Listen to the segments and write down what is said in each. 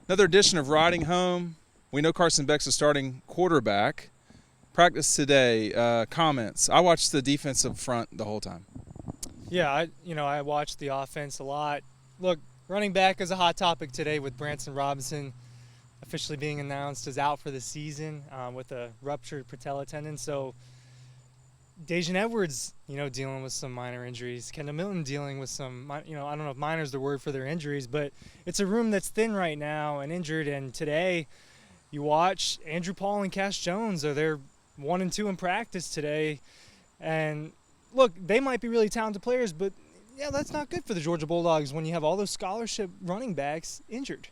Another edition of Riding Home. We know Carson Beck's a starting quarterback. Practice today. Comments. I watched the defensive front the whole time. Yeah, I watched the offense a lot. Look, running back is a hot topic today with Branson Robinson officially being announced as out for the season with a ruptured patella tendon. So Dejan Edwards, dealing with some minor injuries. Kendall Milton dealing with some, I don't know if minor is the word for their injuries, but it's a room that's thin right now and injured. And today, you watch Andrew Paul and Cash Jones. They're 1 and 2 in practice today, and look, they might be really talented players, but yeah, that's not good for the Georgia Bulldogs when you have all those scholarship running backs injured.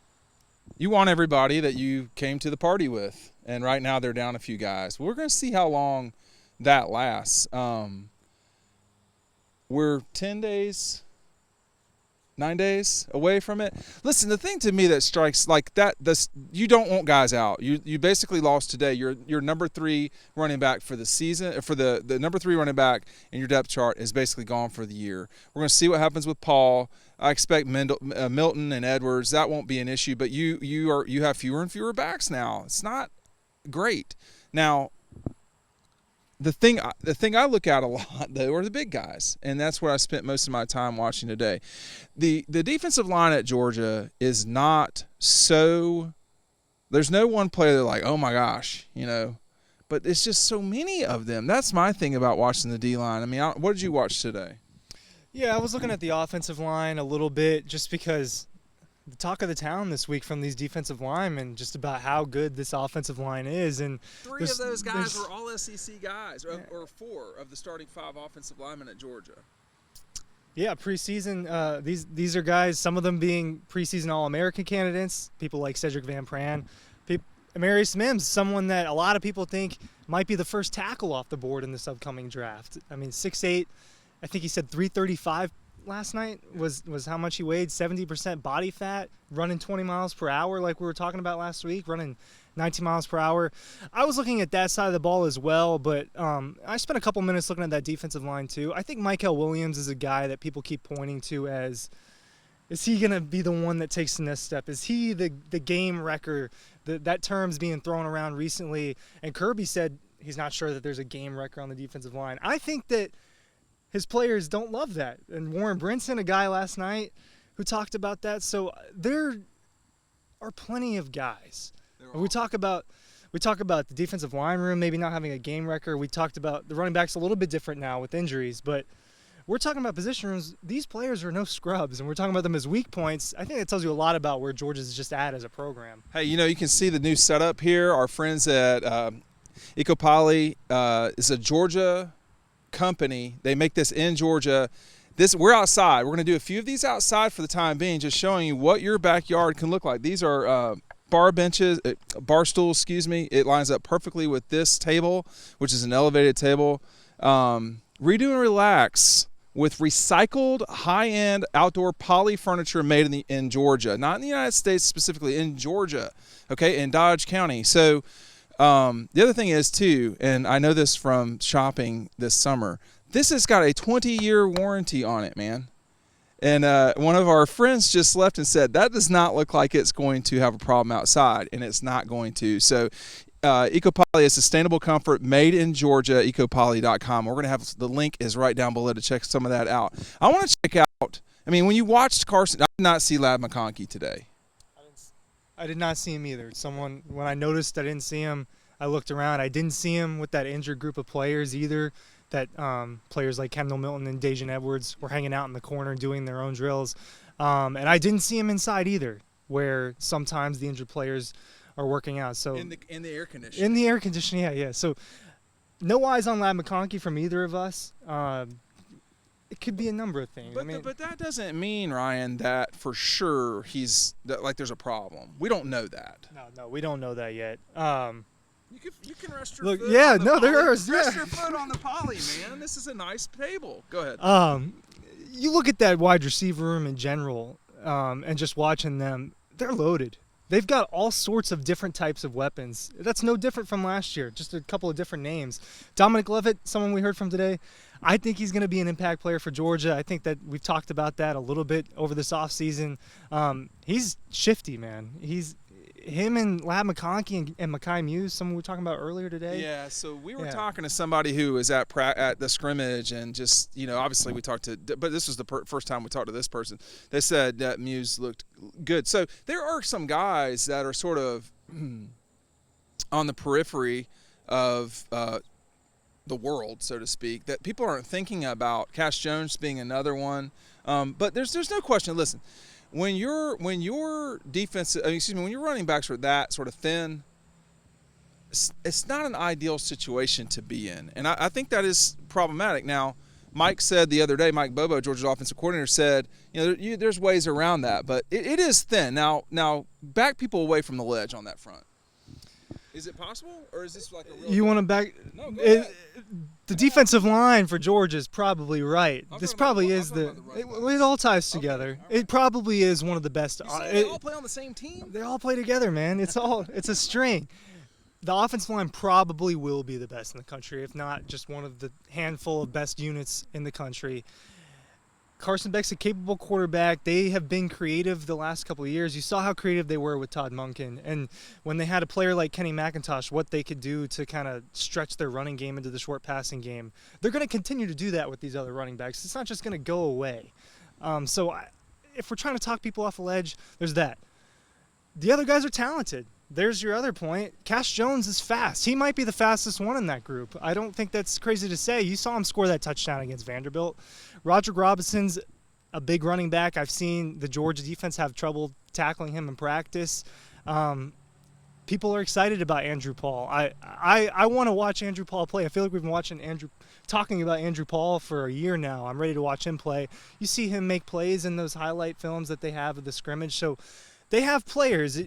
You want everybody that you came to the party with, and right now they're down a few guys. We're going to see how long that lasts. We're 9 days away from it. Listen, the thing to me that strikes like that, you don't want guys out. You basically lost today. Your number 3 running back for the season, for the number 3 running back in your depth chart is basically gone for the year. We're going to see what happens with Paul. I expect Milton and Edwards. That won't be an issue. But you have fewer and fewer backs now. It's not great. Now, the thing I look at a lot, though, are the big guys, and that's what I spent most of my time watching today. The defensive line at Georgia is not so – there's no one player that like, oh, my gosh, but it's just so many of them. That's my thing about watching the D-line. I mean, what did you watch today? Yeah, I was looking at the offensive line a little bit just because the talk of the town this week from these defensive linemen just about how good this offensitive line is. And 3 of those guys were all SEC guys, or 4 of the starting 5 offensive linemen at Georgia. Yeah, preseason, these are guys, some of them being preseason All-American candidates, people like Cedric Van Pran. Amarius Mims, someone that a lot of people think might be the first tackle off the board in this upcoming draft. I mean, 6'8", I think he said 335 last night was how much he weighed, 70% body fat, running 20 miles per hour like we were talking about last week, running 19 miles per hour. I was looking at that side of the ball as well, but I spent a couple minutes looking at that defensive line too. I think Michael Williams is a guy that people keep pointing to as, is he going to be the one that takes the next step? Is he the game wrecker? That term's being thrown around recently, and Kirby said he's not sure that there's a game wrecker on the defensive line. I think that his players don't love that. And Warren Brinson, a guy last night who talked about that. So there are plenty of guys. We talk about the defensive line room maybe not having a game record. We talked about the running backs a little bit different now with injuries, but we're talking about position rooms. These players are no scrubs, and we're talking about them as weak points. I think it tells you a lot about where Georgia's just at as a program. Hey, you can see the new setup here. Our friends at EkoPoly is a Georgia company. They make this in Georgia. We're outside. We're going to do a few of these outside for the time being, just showing you what your backyard can look like. These are bar stools, excuse me. It lines up perfectly with this table, which is an elevated table. Redo and relax with recycled high-end outdoor poly furniture made in Georgia, not in the United States specifically, in Georgia, okay, in Dodge County. So the other thing is, too, and I know this from shopping this summer, this has got a 20-year warranty on it, man. And one of our friends just left and said, that does not look like it's going to have a problem outside, and it's not going to. So EkoPoly is sustainable comfort made in Georgia, EkoPoly.com. We're going to have the link is right down below to check some of that out. I want to check out, I mean, when you watched Carson, I did not see Ladd McConkey today. I did not see him either. When I noticed I didn't see him, I looked around. I didn't see him with that injured group of players either. That players like Kendall Milton and Dejan Edwards were hanging out in the corner doing their own drills. And I didn't see him inside either, where sometimes the injured players are working out. So in the air conditioning. In the air conditioning, yeah. So no eyes on Ladd McConkey from either of us. It could be a number of things. But that doesn't mean, Ryan, that for sure there's a problem. We don't know that. No, we don't know that yet. You can rest your foot. Yeah, on the no, poly. there is. Rest your foot on the poly, man. This is a nice table. Go ahead. You look at that wide receiver room in general, and just watching them, they're loaded. They've got all sorts of different types of weapons. That's no different from last year, just a couple of different names. Dominic Levitt, someone we heard from today, I think he's going to be an impact player for Georgia. I think that we've talked about that a little bit over this offseason. He's shifty, man. him and Lab McConkey and Makai Muse, someone we were talking about earlier today. Yeah, so we were talking to somebody who was at the scrimmage, and just, obviously we talked to, but this was the first time we talked to this person. They said that Muse looked good. So there are some guys that are sort of on the periphery of the world, so to speak, that people aren't thinking about. Cash Jones being another one, but there's no question. Listen, when your defense, when your running backs are that sort of thin, it's not an ideal situation to be in, and I think that is problematic. Now, Mike said the other day, Mike Bobo, Georgia's offensive coordinator, said, there's ways around that, but it is thin. Now back people away from the ledge on that front. Is it possible, or is this like a real? You want to back? No, go ahead. The defensive line for Georgia is probably right. This probably is it all ties together. Okay. It probably is one of the best. They all play on the same team? They all play together, man. It's a string. The offensive line probably will be the best in the country, if not just one of the handful of best units in the country. Carson Beck's a capable quarterback. They have been creative the last couple of years. You saw how creative they were with Todd Monken. And when they had a player like Kenny McIntosh, what they could do to kind of stretch their running game into the short passing game. They're going to continue to do that with these other running backs. It's not just going to go away. If we're trying to talk people off the ledge, there's that. The other guys are talented. There's your other point. Cash Jones is fast. He might be the fastest one in that group. I don't think that's crazy to say. You saw him score that touchdown against Vanderbilt. Roderick Robinson's a big running back. I've seen the Georgia defense have trouble tackling him in practice. People are excited about Andrew Paul. I want to watch Andrew Paul play. I feel like we've been talking about Andrew Paul for a year now. I'm ready to watch him play. You see him make plays in those highlight films that they have of the scrimmage. So they have players.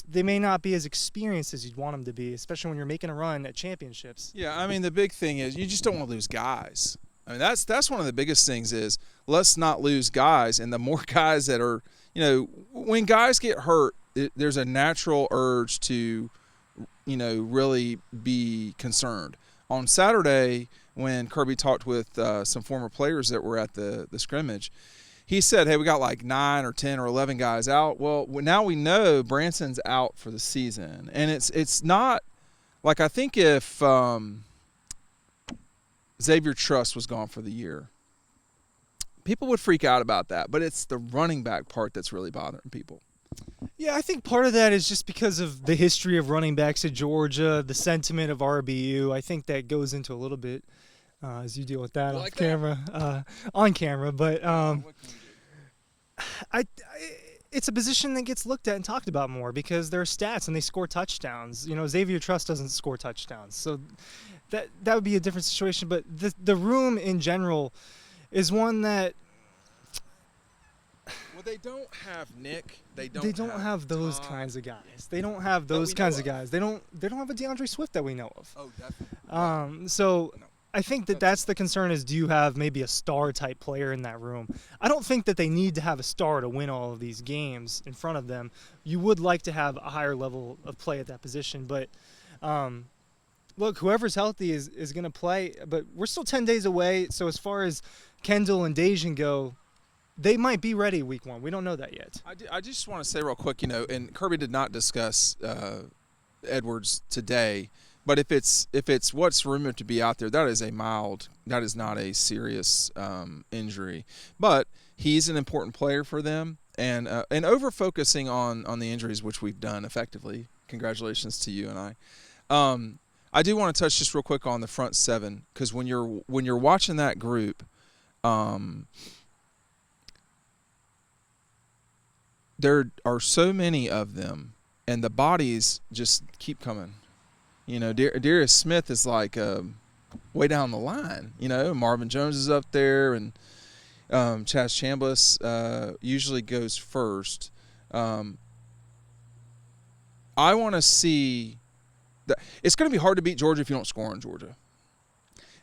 They may not be as experienced as you'd want them to be, especially when you're making a run at championships. Yeah, the big thing is you just don't want to lose guys. That's one of the biggest things is let's not lose guys. And the more guys that are, when guys get hurt, there's a natural urge to, really be concerned. On Saturday, when Kirby talked with some former players that were at the scrimmage, he said, hey, we got like 9 or 10 or 11 guys out. Well, now we know Branson's out for the season. And it's not like, I think if Xavier Truss was gone for the year, people would freak out about that. But it's the running back part that's really bothering people. Yeah, I think part of that is just because of the history of running backs at Georgia, the sentiment of RBU. I think that goes into a little bit as you deal with that off camera, on camera. But it's a position that gets looked at and talked about more because there are stats and they score touchdowns. Xavier Truss doesn't score touchdowns, so that would be a different situation. But the room in general is one that. Well, they don't have Nick. They don't have those Todd. Kinds of guys. They don't have those kinds of guys. They don't have a DeAndre Swift that we know of. Oh, definitely. So I think that's the concern is, do you have maybe a star type player in that room? I don't think that they need to have a star to win all of these games in front of them. You would like to have a higher level of play at that position, but look, whoever's healthy is going to play, but we're still 10 days away. So as far as Kendall and Dejan go, they might be ready week 1. We don't know that yet. I just want to say real quick, and Kirby did not discuss Edwards today, but if it's what's rumored to be out there, that is not a serious injury. But he's an important player for them, and over focusing on the injuries, which we've done effectively. Congratulations to you and I. I do want to touch just real quick on the front 7 because when you're watching that group. There are so many of them, and the bodies just keep coming. Darius Smith is like way down the line. Marvin Jones is up there, and Chaz Chambliss usually goes first. I want to see that it's going to be hard to beat Georgia if you don't score on Georgia.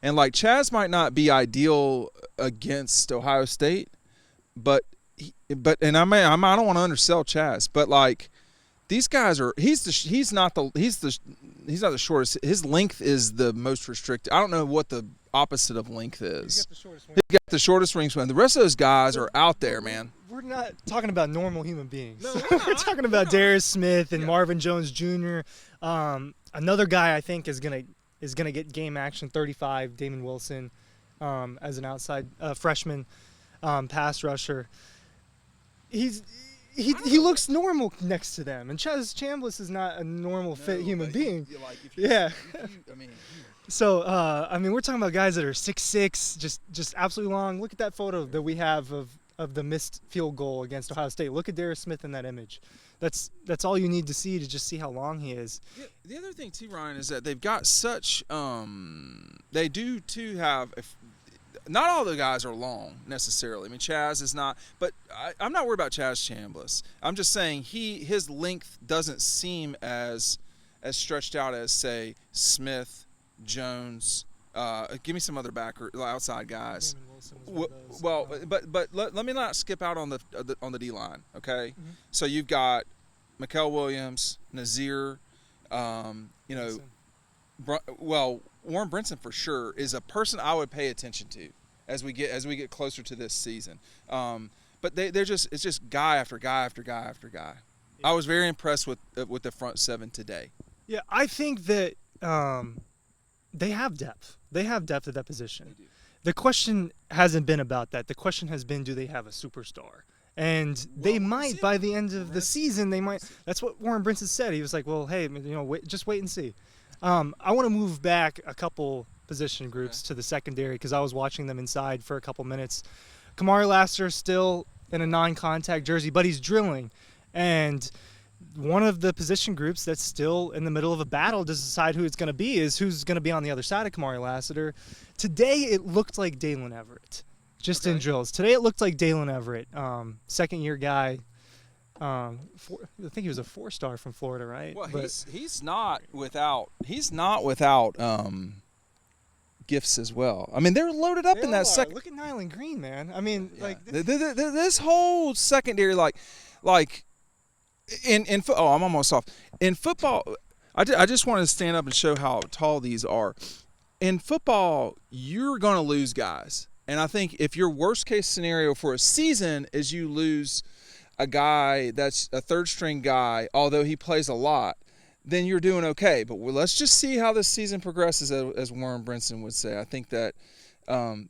And like Chaz might not be ideal against Ohio State, but I don't want to undersell Chaz, but like these guys are he's not the shortest. His length is the most restricted. I don't know what the opposite of length is. He's got the shortest wingspan. The rest of those guys are out there, man. we're not talking about normal human beings. No, we're talking about Darius Smith and Yeah. Marvin Jones Jr. Another guy I think is gonna get game action. 35, Damon Wilson, as an outside freshman pass rusher. He looks normal next to them, and Chaz Chambliss is not a normal fit human being. Yeah. So, we're talking about guys that are 6'6", just absolutely long. Look at that photo that we have of the missed field goal against Ohio State. Look at Darius Smith in that image. That's all you need to see to just see how long he is. Yeah, the other thing too, Ryan, is that they've got such they do too have. Not all the guys are long necessarily. I mean, Chaz is not, but I'm not worried about Chaz Chambliss. I'm just saying his length doesn't seem as stretched out as, say, Smith, Jones. Give me some other outside guys. Well, but let me not skip out on the D line. Okay, so you've got Mikael Williams, Nazir. Warren Brinson for sure is a person I would pay attention to as we get closer to this season. But it's just guy after guy after guy after guy. I was very impressed with the front seven today. Yeah, I think that they have depth. They have depth at that position. The question hasn't been about that. The question has been, do they have a superstar? And they might by the end of the season. They might. That's what Warren Brinson said. He was like, "Well, hey, just wait and see." I want to move back a couple position groups to the secondary because I was watching them inside for a couple minutes. Kamari Lassiter still in a non-contact jersey, but he's drilling. And one of the position groups that's still in the middle of a battle to decide who it's going to be is who's going to be on the other side of Kamari Lassiter. Today it looked like Dalen Everett, in drills. Today it looked like Dalen Everett, second-year guy. I think he was a 4-star from Florida, right? Well, he's not without gifts as well. I mean, they're loaded up in that second. Look at Nyland Green, man. I mean, this whole secondary, in football. Oh, I'm almost off. In football, I just want to stand up and show how tall these are. In football, you're going to lose guys, and I think if your worst case scenario for a season is you lose a guy that's a third-string guy, although he plays a lot, then you're doing okay. But let's just see how this season progresses, as Warren Brinson would say. I think that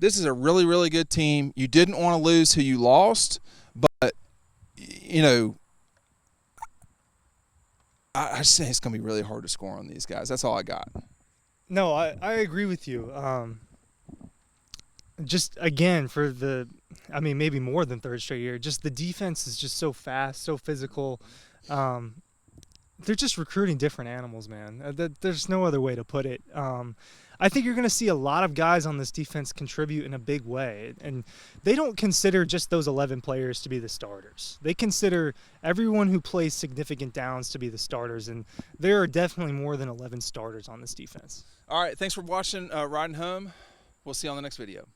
this is a really, really good team. You didn't want to lose who you lost, but, I say it's going to be really hard to score on these guys. That's all I got. No, I agree with you. Just, again, maybe more than third straight year, just the defense is just so fast, so physical. They're just recruiting different animals, man. There's no other way to put it. I think you're going to see a lot of guys on this defense contribute in a big way. And they don't consider just those 11 players to be the starters. They consider everyone who plays significant downs to be the starters. And there are definitely more than 11 starters on this defense. All right, thanks for watching Riding Home. We'll see you on the next video.